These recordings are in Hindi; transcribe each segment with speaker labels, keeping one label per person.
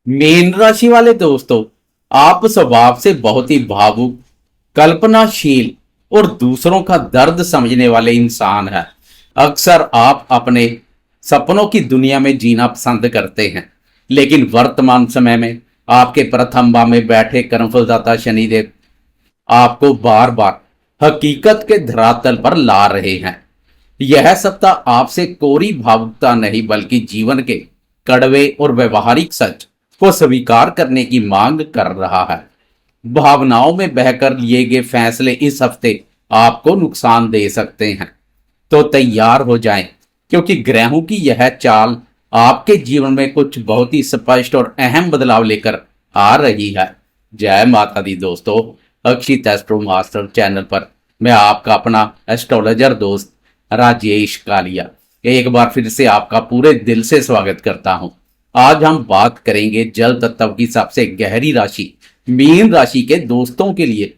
Speaker 1: मीन राशि वाले दोस्तों, आप स्वभाव से बहुत ही भावुक, कल्पनाशील और दूसरों का दर्द समझने वाले इंसान हैं। अक्सर आप अपने सपनों की दुनिया में जीना पसंद करते हैं, लेकिन वर्तमान समय में आपके प्रथम भाव में बैठे कर्मफलदाता शनिदेव आपको बार बार हकीकत के धरातल पर ला रहे हैं। यह सप्ताह आपसे कोरी भावुकता नहीं बल्कि जीवन के कड़वे और व्यवहारिक सच को स्वीकार करने की मांग कर रहा है। भावनाओं में बहकर लिए गए फैसले इस हफ्ते आपको नुकसान दे सकते हैं, तो तैयार हो जाएं, क्योंकि ग्रहों की यह चाल आपके जीवन में कुछ बहुत ही स्पष्ट और अहम बदलाव लेकर आ रही है। जय माता दी दोस्तों, अक्षित एस्ट्रो मास्टर चैनल पर मैं आपका अपना एस्ट्रोलॉजर दोस्त राजेश कालिया एक बार फिर से आपका पूरे दिल से स्वागत करता हूं। आज हम बात करेंगे जल तत्व की सबसे गहरी राशि मीन राशि के दोस्तों के लिए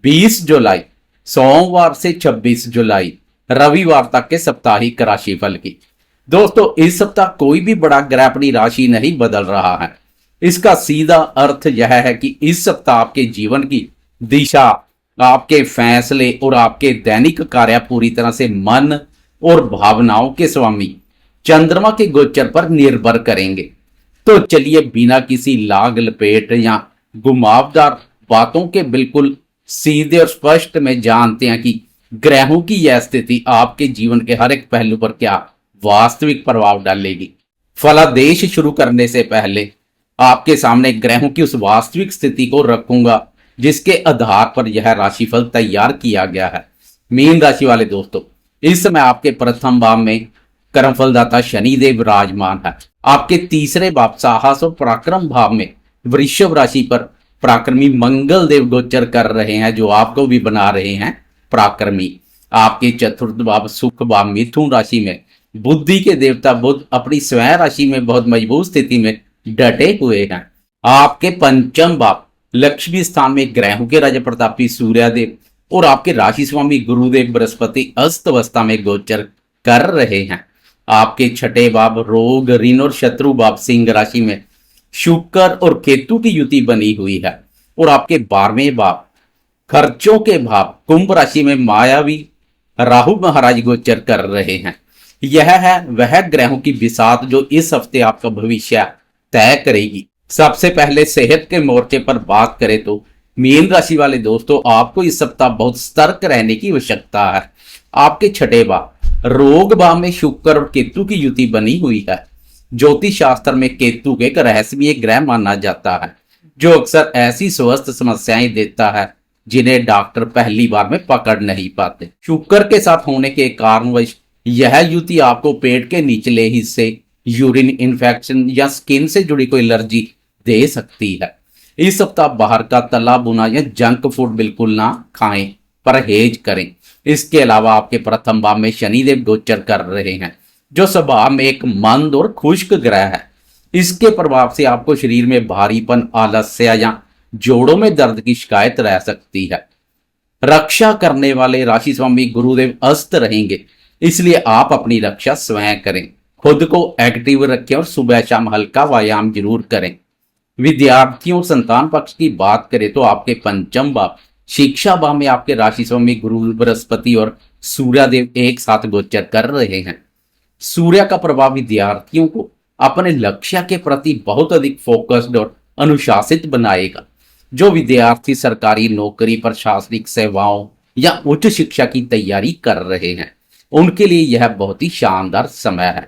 Speaker 1: 20 जुलाई सोमवार से 26 जुलाई रविवार तक के साप्ताहिक राशिफल की। दोस्तों, इस सप्ताह कोई भी बड़ा ग्रह अपनी राशि नहीं बदल रहा है। इसका सीधा अर्थ यह है कि इस सप्ताह आपके जीवन की दिशा, आपके फैसले और आपके दैनिक कार्य पूरी तरह से मन और भावनाओं के स्वामी चंद्रमा के गोचर पर निर्भर करेंगे। तो चलिए बिना किसी लाग लपेट या घुमावदार बातों के बिल्कुल सीधे और स्पष्ट में जानते हैं कि ग्रहों की यह स्थिति आपके जीवन के हर एक पहलू पर क्या वास्तविक प्रभाव डालेगी। फलादेश शुरू करने से पहले आपके सामने ग्रहों की उस वास्तविक स्थिति को रखूंगा जिसके आधार पर यह राशिफल तैयार किया गया है। मीन राशि वाले दोस्तों, इस समय आपके प्रथम भाव में कर्मफलदाता शनिदेव विराजमान है। आपके तीसरे भाव साहस और पराक्रम भाव में वृषभ राशि पर पराक्रमी मंगल देव गोचर कर रहे हैं, जो आपको भी बना रहे हैं पराक्रमी। आपके चतुर्थ भाव सुख भाव मिथुन राशि में बुद्धि के देवता बुध अपनी स्वयं राशि में बहुत मजबूत स्थिति में डटे हुए हैं। आपके पंचम भाव लक्ष्मी स्थान में ग्रहों के राजा प्रतापी सूर्यदेव और आपके राशि स्वामी गुरुदेव बृहस्पति अस्त अवस्था में गोचर कर रहे हैं। आपके छठे भाव रोग ऋण और शत्रु भाव सिंह राशि में शुक्र और केतु की युति बनी हुई है। और आपके 12वें भाव खर्चों के भाव कुंभ राशि में मायावी राहु महाराज गोचर कर रहे हैं। यह है वह ग्रहों की बिसात जो इस हफ्ते आपका भविष्य तय करेगी। सबसे पहले सेहत के मोर्चे पर बात करें तो मीन राशि वाले दोस्तों, आपको इस सप्ताह बहुत सतर्क रहने की आवश्यकता है। आपके छठे भाव रोग भाव में शुक्र और केतु की युति बनी हुई है। ज्योतिष शास्त्र में केतु के एक रहस्यमय ग्रह माना जाता है, जो अक्सर ऐसी स्वास्थ्य समस्याएं देता है जिन्हें डॉक्टर पहली बार में पकड़ नहीं पाते। शुक्र के साथ होने के कारणवश यह युति आपको पेट के निचले हिस्से, यूरिन इन्फेक्शन या स्किन से जुड़ी कोई एलर्जी दे सकती है। इस सप्ताह बाहर का तला भुना या जंक फूड बिल्कुल ना खाएं, परहेज करें। इसके अलावा आपके प्रथम भाव में शनिदेव गोचर कर रहे हैं, जो स्वभाव में एक मंद और खुश्क ग्रह है। इसके प्रभाव से आपको शरीर में भारीपन, आलस्य या जोड़ों में दर्द की शिकायत रह सकती है। रक्षा करने वाले राशि स्वामी गुरुदेव अस्त रहेंगे, इसलिए आप अपनी रक्षा स्वयं करें। खुद को एक्टिव रखें और सुबह शाम हल्का व्यायाम जरूर करें। विद्यार्थियों संतान पक्ष की बात करें तो आपके पंचम भाव शिक्षा भाव में आपके राशि स्वामी गुरु बृहस्पति और सूर्यदेव एक साथ गोचर कर रहे हैं। सूर्य का प्रभाव विद्यार्थियों को अपने लक्ष्य के प्रति बहुत अधिक फोकस्ड और अनुशासित बनाएगा। जो विद्यार्थी सरकारी नौकरी, प्रशासनिक सेवाओं या उच्च शिक्षा की तैयारी कर रहे हैं, उनके लिए यह बहुत ही शानदार समय है।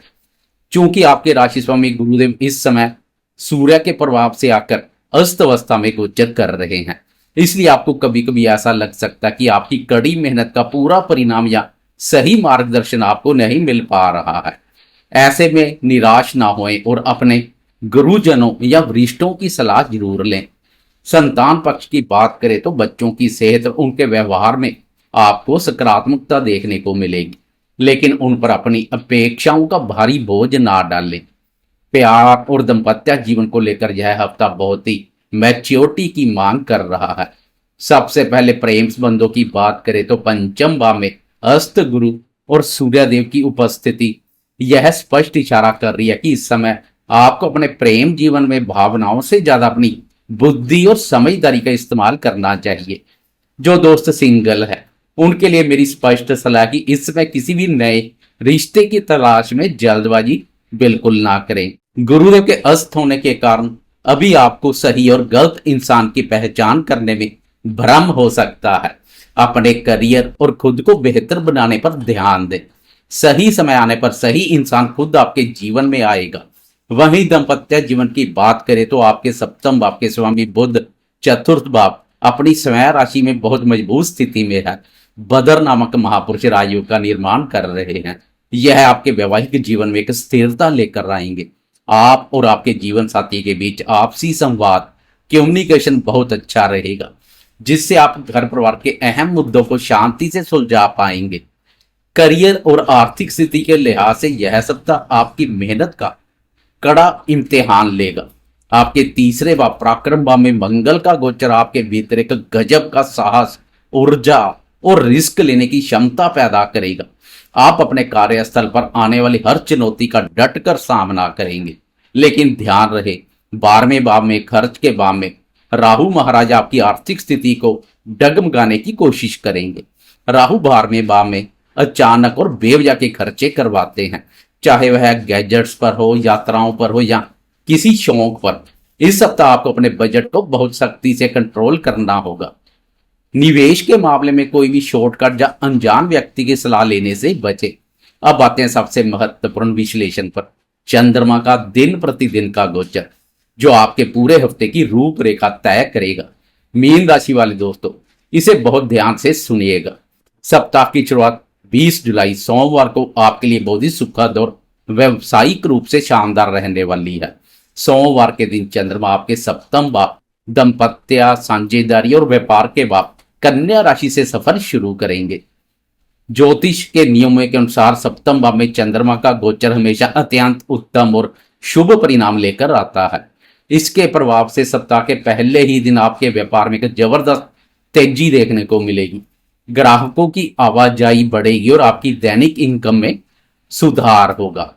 Speaker 1: चूंकि आपके राशि स्वामी गुरुदेव इस समय सूर्य के प्रभाव से आकर अस्त अवस्था में गोचर कर रहे हैं, इसलिए आपको कभी कभी ऐसा लग सकता है कि आपकी कड़ी मेहनत का पूरा परिणाम या सही मार्गदर्शन आपको नहीं मिल पा रहा है। ऐसे में निराश ना होएं और अपने गुरुजनों या वरिष्ठों की सलाह जरूर लें। संतान पक्ष की बात करें तो बच्चों की सेहत और उनके व्यवहार में आपको सकारात्मकता देखने को मिलेगी, लेकिन उन पर अपनी अपेक्षाओं का भारी बोझ ना डालें। प्यार और दाम्पत्य जीवन को लेकर यह हफ्ता बहुत ही मैच्योरिटी की मांग कर रहा है। सबसे पहले प्रेम संबंधों की बात करें तो पंचम भाव में अस्त गुरु और सूर्यदेव की उपस्थिति यह स्पष्ट इशारा कर रही है कि इस समय आपको अपने प्रेम जीवन में भावनाओं से ज्यादा अपनी बुद्धि और समझदारी का इस्तेमाल करना चाहिए। जो दोस्त सिंगल है उनके लिए मेरी स्पष्ट सलाह कि इस समय किसी भी नए रिश्ते की तलाश में जल्दबाजी बिल्कुल ना करें। गुरुदेव के अस्त होने के कारण अभी आपको सही और गलत इंसान की पहचान करने में भ्रम हो सकता है। अपने करियर और खुद को बेहतर बनाने पर ध्यान दें। सही समय आने पर सही इंसान खुद आपके जीवन में आएगा। वहीं दाम्पत्य जीवन की बात करें तो आपके सप्तम भाव के स्वामी बुध चतुर्थ भाव अपनी स्वयं राशि में बहुत मजबूत स्थिति में है। बदर नामक महापुरुष राजयोग का निर्माण कर रहे हैं। यह आपके वैवाहिक जीवन में एक स्थिरता लेकर आएंगे। आप और आपके जीवन साथी के बीच आपसी संवाद कम्युनिकेशन बहुत अच्छा रहेगा, जिससे आप घर परिवार के अहम मुद्दों को शांति से सुलझा पाएंगे। करियर और आर्थिक स्थिति के लिहाज से यह सप्ताह आपकी मेहनत का कड़ा इम्तिहान लेगा। आपके तीसरे व पराक्रम भाव में मंगल का गोचर आपके भीतर एक गजब का साहस, ऊर्जा और रिस्क लेने की क्षमता पैदा करेगा। आप अपने कार्यस्थल पर आने वाली हर चुनौती का डट कर सामना करेंगे। लेकिन ध्यान रहे, 12वें भाव में खर्च के भाव में राहु महाराज आपकी आर्थिक स्थिति को डगमगाने की कोशिश करेंगे। राहु 12वें भाव में अचानक और बेवजह के खर्चे करवाते हैं, चाहे वह गैजेट्स पर हो, यात्राओं पर हो या किसी शौक पर। इस सप्ताह आपको अपने बजट को बहुत सख्ती से कंट्रोल करना होगा। निवेश के मामले में कोई भी शॉर्टकट या अनजान व्यक्ति की सलाह लेने से बचे। अब आते हैं सबसे महत्वपूर्ण विश्लेषण पर, चंद्रमा का दिन प्रतिदिन का गोचर, जो आपके पूरे हफ्ते की रूपरेखा तय करेगा। मीन राशि वाले दोस्तों, इसे बहुत ध्यान से सुनिएगा। सप्ताह की शुरुआत 20 जुलाई सोमवार को आपके लिए बहुत ही सुखद और व्यवसायिक रूप से शानदार रहने वाली है। सोमवार के दिन चंद्रमा आपके सप्तम भाव दाम्पत्य, साझेदारी और व्यापार के भाव कन्या राशि से सफर शुरू करेंगे। ज्योतिष के नियमों के अनुसार सप्तम भाव में चंद्रमा का गोचर हमेशा अत्यंत उत्तम और शुभ परिणाम लेकर आता है। इसके प्रभाव से सप्ताह के पहले ही दिन आपके व्यापार में एक जबरदस्त तेजी देखने को मिलेगी। ग्राहकों की आवाजाही बढ़ेगी और आपकी दैनिक इनकम में सुधार होगा।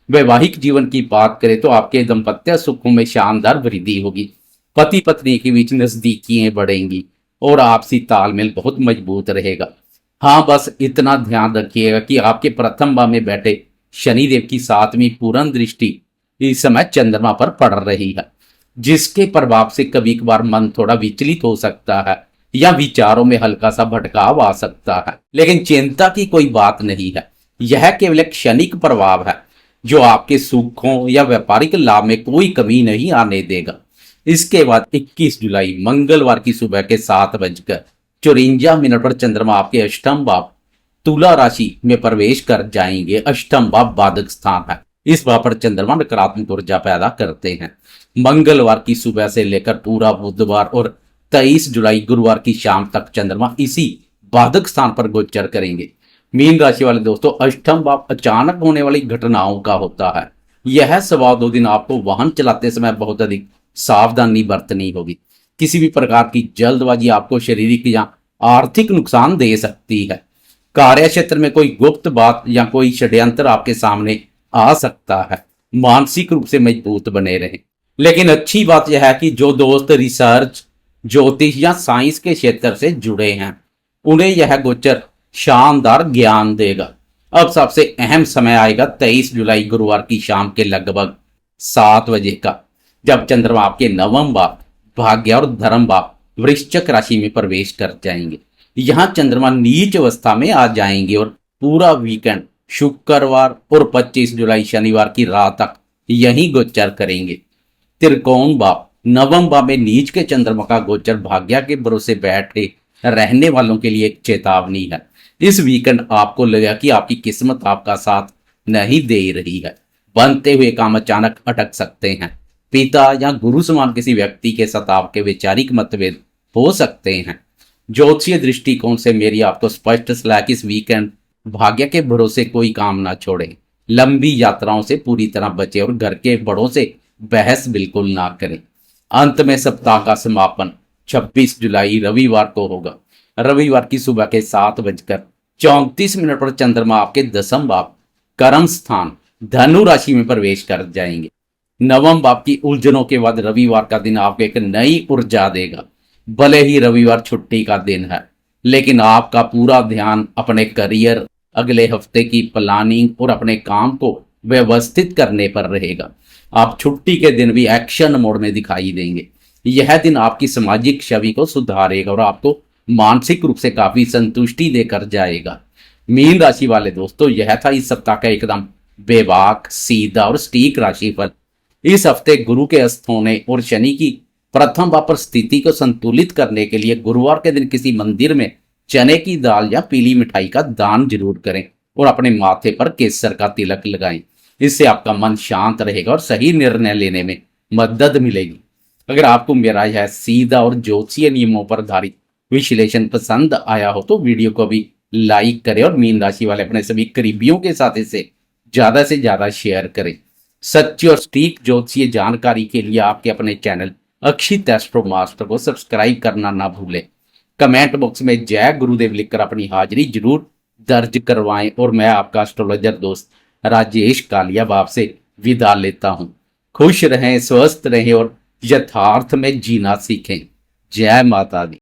Speaker 1: वैवाहिक जीवन की बात करें तो आपके दाम्पत्य सुखों में शानदार वृद्धि होगी। पति पत्नी के बीच नजदीकियां बढ़ेंगी और आपसी तालमेल बहुत मजबूत रहेगा। हाँ, बस इतना ध्यान रखिएगा कि आपके प्रथम भाव में बैठे शनिदेव की 7वीं पूर्ण दृष्टि इस समय चंद्रमा पर पड़ रही है, जिसके प्रभाव से कभी कभार मन थोड़ा विचलित हो सकता है या विचारों में हल्का सा भटकाव आ सकता है। लेकिन चिंता की कोई बात नहीं है, यह केवल एक क्षणिक प्रभाव है जो आपके सुखों या व्यापारिक लाभ में कोई कमी नहीं आने देगा। इसके बाद 21 जुलाई मंगलवार की सुबह के 7:54 पर चंद्रमा आपके अष्टम भाव तुला राशि में प्रवेश कर जाएंगे। अष्टम भाव बाधक स्थान है। इस भाव पर चंद्रमा नकारात्मक ऊर्जा पैदा करते हैं। मंगलवार की सुबह से लेकर पूरा बुधवार और 23 जुलाई गुरुवार की शाम तक चंद्रमा इसी बाधक स्थान पर गोचर करेंगे। मीन राशि वाले दोस्तों, अष्टम भाव अचानक होने वाली घटनाओं का होता है। यह 2.25 दिन आपको वाहन चलाते समय बहुत अधिक सावधानी बरतनी होगी। किसी भी प्रकार की जल्दबाजी आपको शारीरिक या आर्थिक नुकसान दे सकती है। कार्य क्षेत्र में कोई गुप्त बात या कोई षड्यंत्र आपके सामने आ सकता है। मानसिक रूप से मजबूत बने रहें। लेकिन अच्छी बात यह है कि जो दोस्त रिसर्च, ज्योतिष या साइंस के क्षेत्र से जुड़े हैं, उन्हें यह गोचर शानदार ज्ञान देगा। अब सबसे अहम समय आएगा 23 जुलाई गुरुवार की शाम के लगभग 7 बजे का, जब चंद्रमा आपके नवम भाव भाग्य और धर्म भाव वृश्चिक राशि में प्रवेश कर जाएंगे। यहां चंद्रमा नीच अवस्था में आ जाएंगे और पूरा वीकेंड शुक्रवार और 25 जुलाई शनिवार की रात तक यहीं गोचर करेंगे। त्रिकोण भाव नवम भाव में नीच के चंद्रमा का गोचर भाग्य के भरोसे बैठे रहने वालों के लिए एक चेतावनी है। इस वीकेंड आपको लगा कि आपकी किस्मत आपका साथ नहीं दे रही है। बनते हुए काम अचानक अटक सकते हैं। पिता या गुरु समान किसी व्यक्ति के साथ आपके वैचारिक मतभेद हो सकते हैं। ज्योतिषीय दृष्टिकोण से मेरी आपको स्पष्ट सलाह कि इस वीकेंड भाग्य के भरोसे कोई काम ना छोड़ें। लंबी यात्राओं से पूरी तरह बचे और घर के बड़ों से बहस बिल्कुल ना करें। अंत में सप्ताह का समापन 26 जुलाई रविवार को होगा। रविवार की सुबह के 7:34 पर चंद्रमा आपके 10म भाव कर्म स्थान धनु राशि में प्रवेश कर जाएंगे। नवम भाव की उलझनों के बाद रविवार का दिन आपको एक नई ऊर्जा देगा। भले ही रविवार छुट्टी का दिन है, लेकिन आपका पूरा ध्यान अपने करियर, अगले हफ्ते की प्लानिंग और अपने काम को व्यवस्थित करने पर रहेगा। आप छुट्टी के दिन भी एक्शन मोड में दिखाई देंगे। यह दिन आपकी सामाजिक छवि को सुधारेगा और आपको मानसिक रूप से काफी संतुष्टि देकर जाएगा। मीन राशि वाले दोस्तों, यह था इस सप्ताह का एकदम बेबाक, सीधा और सटीक राशिफल। इस हफ्ते गुरु के अस्त होने और शनि की प्रथम भाव पर स्थिति को संतुलित करने के लिए गुरुवार के दिन किसी मंदिर में चने की दाल या पीली मिठाई का दान जरूर करें और अपने माथे पर केसर का तिलक लगाएं। इससे आपका मन शांत रहेगा और सही निर्णय लेने में मदद मिलेगी। अगर आपको मेरा यह सीधा और ज्योतिषीय नियमों पर आधारित विश्लेषण पसंद आया हो तो वीडियो को भी लाइक करें और मीन राशि वाले अपने सभी करीबियों के साथ इसे ज्यादा से ज्यादा शेयर करें। सच्ची और सटीक ज्योतिषीय जानकारी के लिए आपके अपने चैनल अक्षित एस्ट्रो मास्टर को सब्सक्राइब करना ना भूलें। कमेंट बॉक्स में जय गुरुदेव लिखकर अपनी हाजिरी जरूर दर्ज करवाएं और मैं आपका एस्ट्रोलॉजर दोस्त राजेश कालिया आपसे विदा लेता हूं। खुश रहें, स्वस्थ रहें और यथार्थ में जीना सीखें। जय माता दी।